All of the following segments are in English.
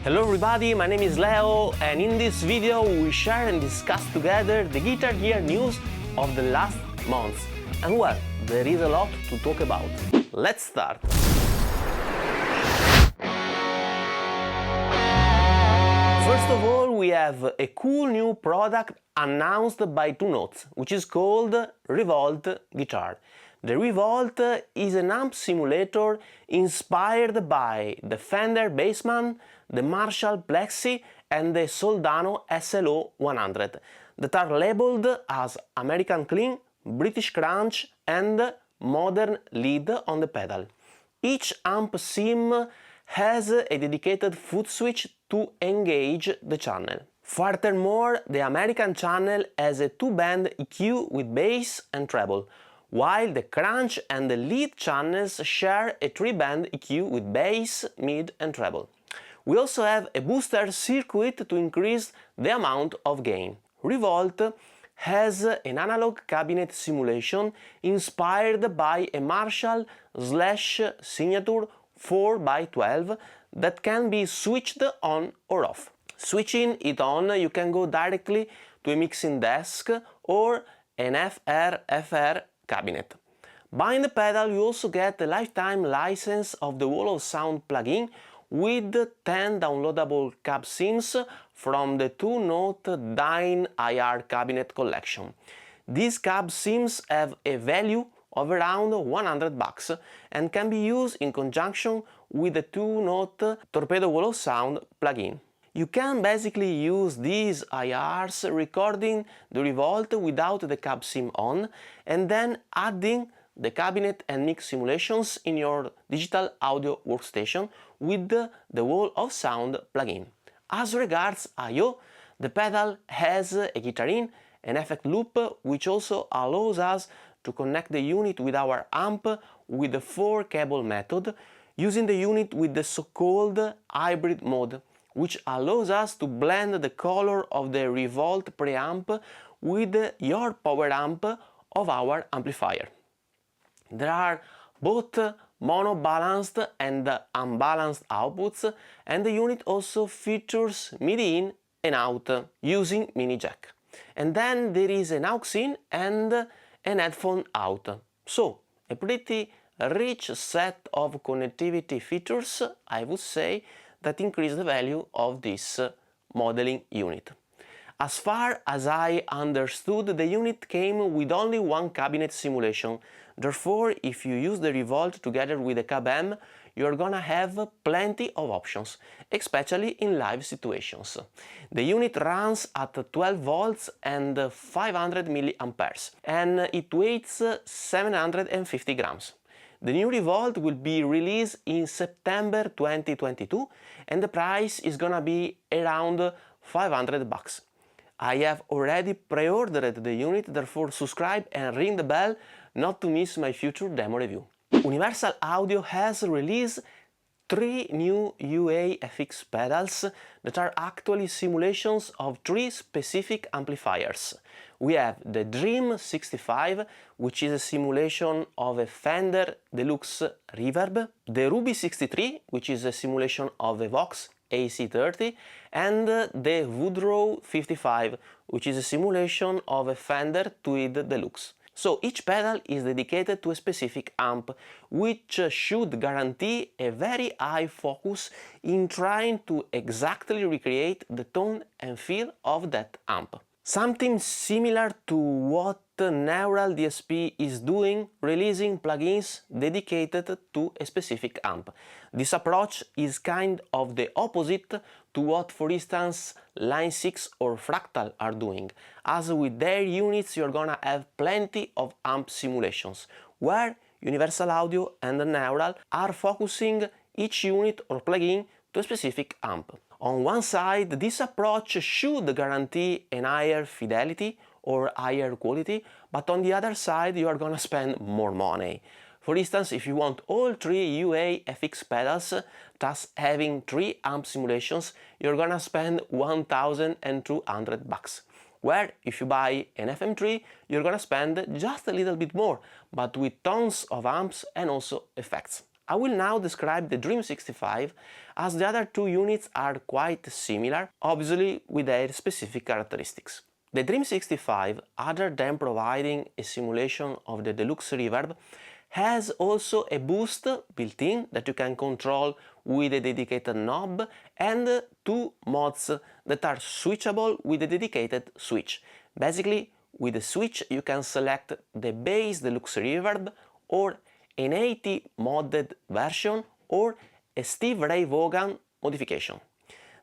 Hello everybody, my name is Leo, and in this video we share and discuss together the guitar gear news of the last months. And well, there is a lot to talk about. Let's start! First of all, we have a cool new product announced by Two Notes, which is called ReVolt Guitar. The ReVolt is an amp simulator inspired by the Fender Bassman, the Marshall Plexi and the Soldano SLO 100 that are labeled as American Clean, British Crunch and Modern Lead on the pedal. Each amp sim has a dedicated foot switch to engage the channel. Furthermore, the American channel has a two-band EQ with bass and treble, while the Crunch and the Lead channels share a three-band EQ with bass, mid and treble. We also have a booster circuit to increase the amount of gain. ReVolt has an analog cabinet simulation inspired by a Marshall Signature 4x12 that can be switched on or off. Switching it on, you can go directly to a mixing desk or an FR cabinet. Buying the pedal, you also get a lifetime license of the Wall of Sound plugin with 10 downloadable cab sims from the Two Note Dyne IR cabinet collection. These cab sims have a value of around $100 and can be used in conjunction with the Two Note Torpedo Wall of Sound plugin. You can basically use these IRs recording the ReVolt without the cab sim on and then adding the cabinet and mix simulations in your digital audio workstation with the Wall of Sound plugin. As regards I/O, the pedal has a guitar in, an effect loop, which also allows us to connect the unit with our amp with the 4-cable method, using the unit with the so-called hybrid mode, which allows us to blend the color of the ReVolt preamp with your power amp of our amplifier. There are both mono balanced and unbalanced outputs, and the unit also features MIDI in and out using mini jack. And then there is an aux in and an headphone out. So a pretty rich set of connectivity features, I would say, that increase the value of this modeling unit. As far as I understood, the unit came with only one cabinet simulation. Therefore, if you use the ReVolt together with the cab M, you're gonna have plenty of options, especially in live situations. The unit runs at 12 volts and 500 milliamperes, and it weighs 750 grams. The new ReVolt will be released in September 2022 and the price is gonna be around $500. I have already pre-ordered the unit, therefore subscribe and ring the bell not to miss my future demo review. Universal Audio has released 3 new UAFX pedals that are actually simulations of 3 specific amplifiers. We have the Dream 65, which is a simulation of a Fender Deluxe Reverb, the Ruby 63, which is a simulation of a Vox AC30, and the Woodrow 55, which is a simulation of a Fender Tweed Deluxe. So each pedal is dedicated to a specific amp, which should guarantee a very high focus in trying to exactly recreate the tone and feel of that amp. Something similar to what Neural DSP is doing, releasing plugins dedicated to a specific amp. This approach is kind of the opposite to what, for instance, Line 6 or Fractal are doing, as with their units you're gonna have plenty of amp simulations, where Universal Audio and Neural are focusing each unit or plugin to a specific amp. On one side, this approach should guarantee a higher fidelity or higher quality, but on the other side you are gonna spend more money. For instance, if you want all 3 UAFX pedals, thus having 3 amp simulations, you're gonna spend $1,200. Where if you buy an FM3, you're gonna spend just a little bit more, but with tons of amps and also effects. I will now describe the Dream 65, as the other two units are quite similar, obviously with their specific characteristics. The Dream 65, other than providing a simulation of the deluxe reverb, has also a boost built-in that you can control with a dedicated knob and two modes that are switchable with a dedicated switch. Basically, with the switch you can select the bass deluxe reverb or an 80 modded version or a Steve Ray Vaughan modification.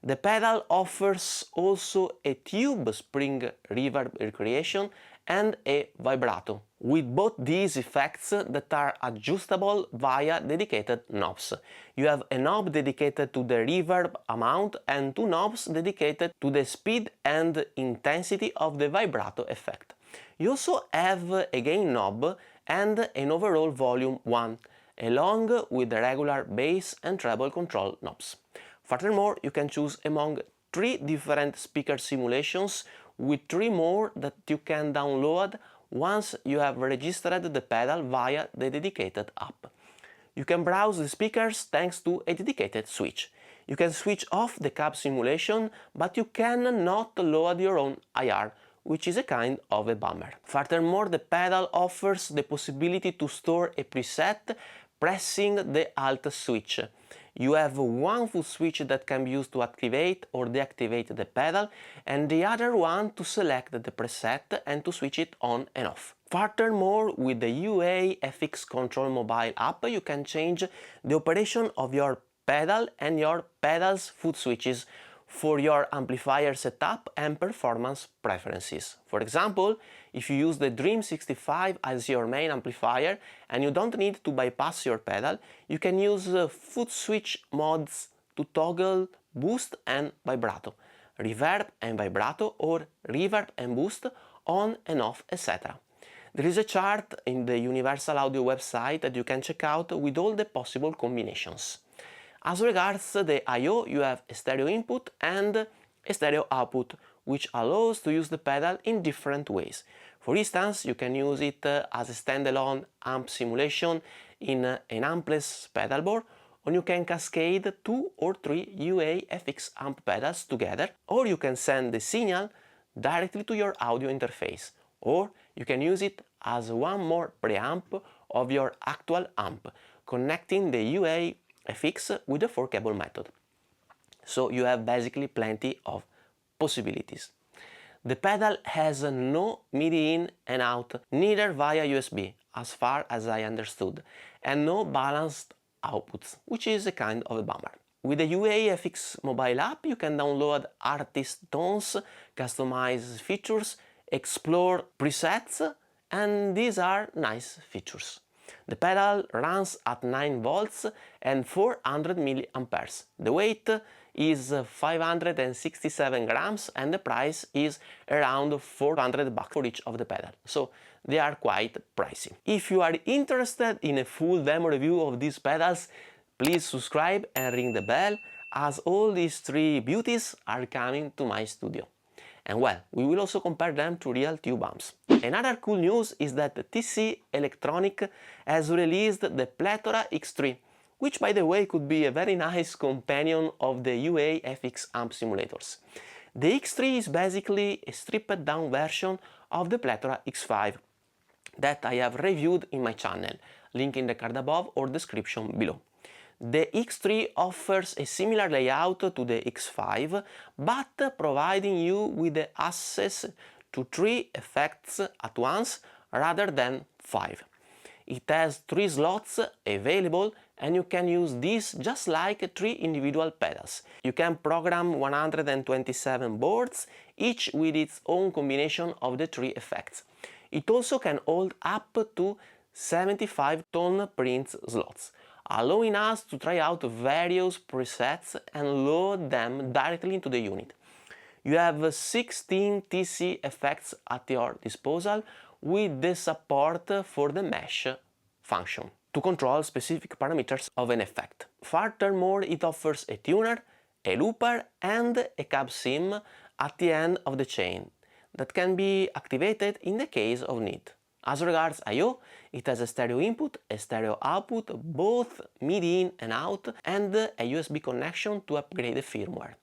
The pedal offers also a tube spring reverb recreation and a vibrato, with both these effects that are adjustable via dedicated knobs. You have a knob dedicated to the reverb amount and two knobs dedicated to the speed and intensity of the vibrato effect. You also have a gain knob and an overall volume one, along with the regular bass and treble control knobs. Furthermore, you can choose among 3 different speaker simulations with 3 more that you can download once you have registered the pedal via the dedicated app. You can browse the speakers thanks to a dedicated switch. You can switch off the cab simulation, but you cannot load your own IR, which is a kind of a bummer. Furthermore, the pedal offers the possibility to store a preset pressing the Alt switch. You have one full switch that can be used to activate or deactivate the pedal, and the other one to select the preset and to switch it on and off. Furthermore, with the UAFX Control mobile app, you can change the operation of your pedal and your pedal's foot switches for your amplifier setup and performance preferences. For example, if you use the Dream 65 as your main amplifier and you don't need to bypass your pedal, you can use foot switch modes to toggle boost and vibrato, reverb and vibrato, or reverb and boost, on and off, etc. There is a chart in the Universal Audio website that you can check out with all the possible combinations. As regards the I/O, you have a stereo input and a stereo output, which allows to use the pedal in different ways. For instance, you can use it as a standalone amp simulation in an ampless pedalboard, or you can cascade 2 or 3 UAFX amp pedals together, or you can send the signal directly to your audio interface, or you can use it as one more preamp of your actual amp, connecting the UAFX with the 4-cable method. So you have basically plenty of possibilities. The pedal has no MIDI in and out, neither via USB, as far as I understood, and no balanced outputs, which is a kind of a bummer. With the UAFX mobile app, you can download artist tones, customize features, explore presets, and these are nice features. The pedal runs at 9 volts and 400 mA. The weight is 567 grams and the price is around $400 for each of the pedal, so they are quite pricey. If you are interested in a full demo review of these pedals, please subscribe and ring the bell, as all these 3 beauties are coming to my studio. And well, we will also compare them to real tube amps. Another cool news is that TC Electronic has released the Plethora X3, which by the way could be a very nice companion of the UAFX amp simulators. The X3 is basically a stripped down version of the Plethora X5 that I have reviewed in my channel, link in the card above or description below. The X3 offers a similar layout to the X5, but providing you with the access to 3 effects at once rather than 5. It has 3 slots available and you can use these just like 3 individual pedals. You can program 127 boards, each with its own combination of the 3 effects. It also can hold up to 75 tone print slots, allowing us to try out various presets and load them directly into the unit. You have 16 TC effects at your disposal with the support for the mesh function to control specific parameters of an effect. Furthermore, it offers a tuner, a looper and a cab sim at the end of the chain that can be activated in the case of need, As regards I/O, it has a stereo input, a stereo output, both MIDI in and out, and a USB connection to upgrade the firmware.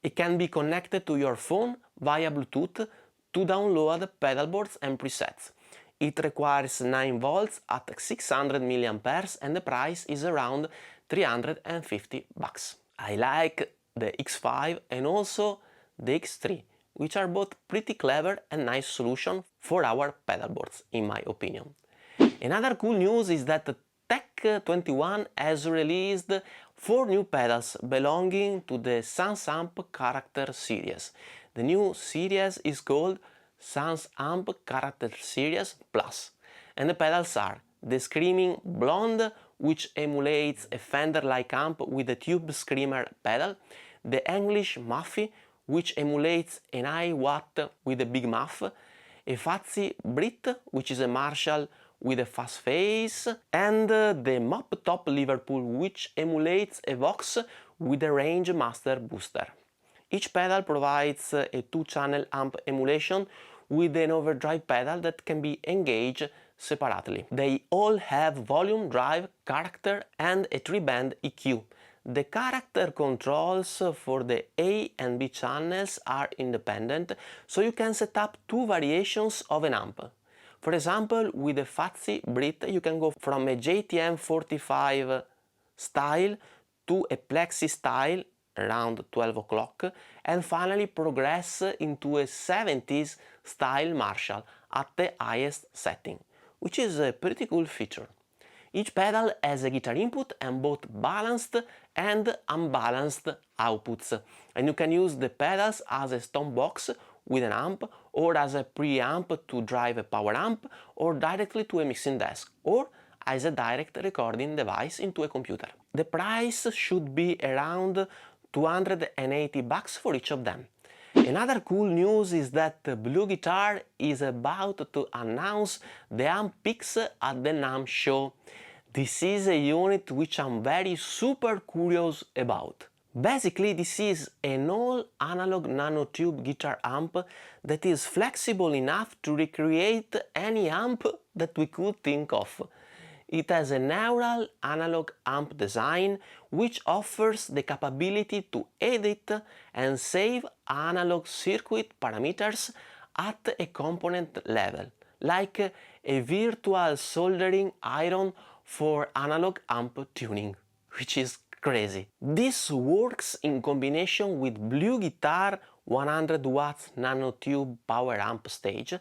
It can be connected to your phone via Bluetooth to download pedalboards and presets. It requires 9 volts at 600 mAh and the price is around $350. I like the X5 and also the X3, which are both pretty clever and nice solution for our pedalboards, in my opinion. Another cool news is that Tech21 has released 4 new pedals belonging to the SansAmp Character series. The new series is called SansAmp Character Series Plus, and the pedals are the Screaming Blonde, which emulates a Fender-like amp with a tube screamer pedal, the English Muffy, which emulates an high watt with a big muff, a Fuzzy Brit, which is a Marshall with a fast face, and the Mop Top Liverpool, which emulates a Vox with a Range Master booster. Each pedal provides a 2-channel amp emulation with an overdrive pedal that can be engaged separately. They all have volume, drive, character, and a 3-band EQ. The character controls for the A and B channels are independent, so you can set up 2 variations of an amp. For example, with the Fuzzy Brit you can go from a JTM 45 style to a Plexi style around 12 o'clock and finally progress into a 70s style Marshall at the highest setting, which is a pretty cool feature. Each pedal has a guitar input and both balanced and unbalanced outputs, and you can use the pedals as a stomp box with an amp, or as a preamp to drive a power amp, or directly to a mixing desk, or as a direct recording device into a computer. The price should be around $280 for each of them. Another cool news is that BluGuitar is about to announce the AMP X at the NAMM show. This is a unit which I'm very super curious about. Basically, this is an all-analog nanotube guitar amp that is flexible enough to recreate any amp that we could think of. It has a neural analog amp design which offers the capability to edit and save analog circuit parameters at a component level, like a virtual soldering iron for analog amp tuning, which is crazy. This works in combination with BluGuitar 100 watts nanotube power amp stage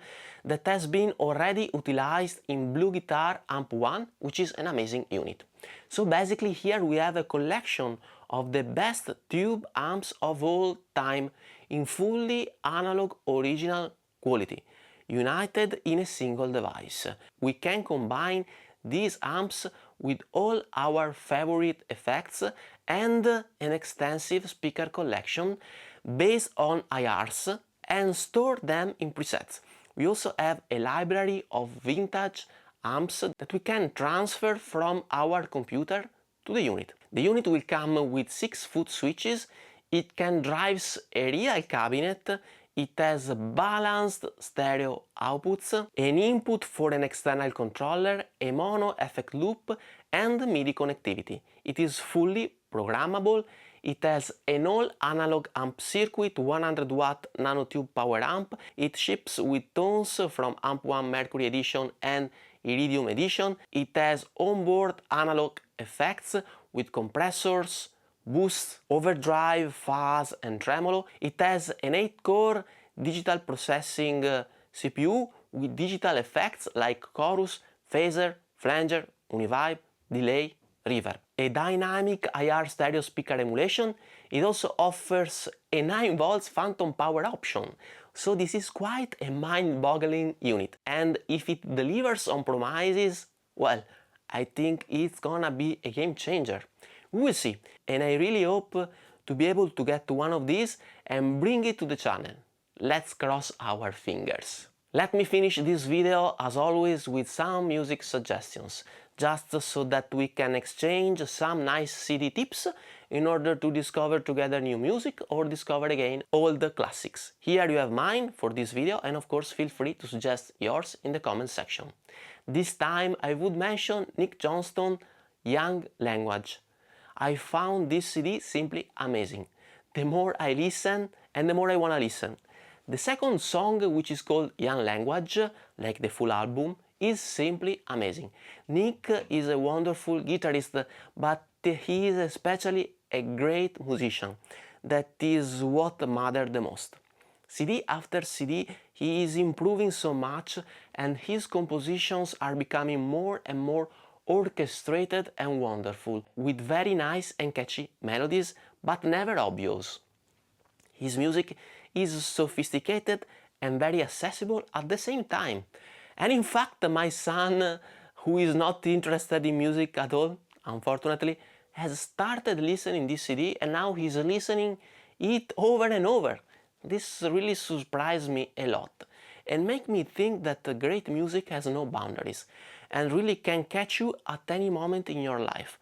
that has been already utilized in BluGuitar AMP 1, which is an amazing unit. So basically here we have a collection of the best tube amps of all time in fully analog original quality, united in a single device. We can combine these amps with all our favorite effects and an extensive speaker collection based on IRs and store them in presets. We also have a library of vintage amps that we can transfer from our computer to the unit. The unit will come with 6-foot switches, it can drive a real cabinet, it has balanced stereo outputs, an input for an external controller, a mono effect loop and MIDI connectivity. It is fully programmable, it has an all-analog amp circuit 100 watt nanotube power amp, it ships with tones from AMP 1 Mercury Edition and Iridium Edition, it has onboard analog effects with compressors, boost, overdrive, fuzz and tremolo. It has an 8-core digital processing CPU with digital effects like chorus, phaser, flanger, univibe, delay, reverb. A dynamic IR stereo speaker emulation. It also offers a 9 volts phantom power option. So this is quite a mind-boggling unit. And if it delivers on promises, well, I think it's gonna be a game changer. We will see, and I really hope to be able to get one of these and bring it to the channel. Let's cross our fingers. Let me finish this video as always with some music suggestions. just so that we can exchange some nice CD tips in order to discover together new music or discover again old classics. Here you have mine for this video, and of course feel free to suggest yours in the comment section. This time I would mention Nick Johnston's Young Language. I found this CD simply amazing. The more I listen and the more I wanna listen. The second song, which is called Young Language, like the full album, is simply amazing. Nick is a wonderful guitarist, but he is especially a great musician. That is what matters the most. CD after CD, he is improving so much, and his compositions are becoming more and more orchestrated and wonderful, with very nice and catchy melodies, but never obvious. His music is sophisticated and very accessible at the same time. And in fact, my son, who is not interested in music at all, unfortunately, has started listening this CD, and now he's listening it over and over. This really surprised me a lot and make me think that great music has no boundaries and really can catch you at any moment in your life,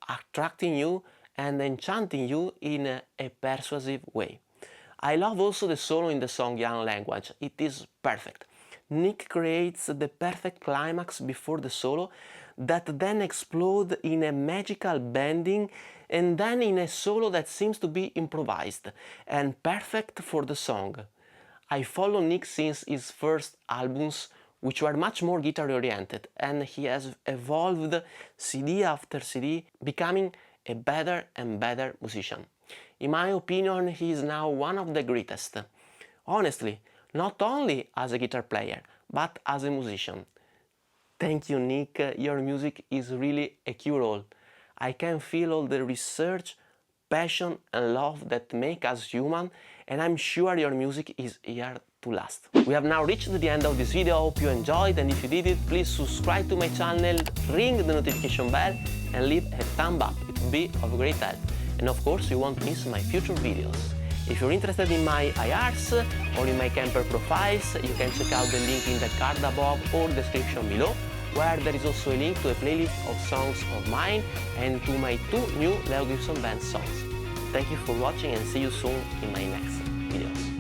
attracting you and enchanting you in a persuasive way. I love also the solo in the song Young Language. It is perfect. Nick creates the perfect climax before the solo that then explodes in a magical bending and then in a solo that seems to be improvised and perfect for the song. I follow Nick since his first albums, which were much more guitar oriented, and he has evolved CD after CD, becoming a better and better musician. In my opinion, he is now one of the greatest. Honestly, not only as a guitar player, but as a musician. Thank you, Nick. Your music is really a cure-all. I can feel all the research, passion and love that make us human, and I'm sure your music is here to last. We have now reached the end of this video. I hope you enjoyed, and if you did it, please subscribe to my channel, ring the notification bell and leave a thumb up. It would be of great help. And of course, you won't miss my future videos. If you're interested in my IRs or in my camper profiles, you can check out the link in the card above or description below, where there is also a link to a playlist of songs of mine and to my 2 new Leo Gibson Band songs. Thank you for watching, and see you soon in my next videos.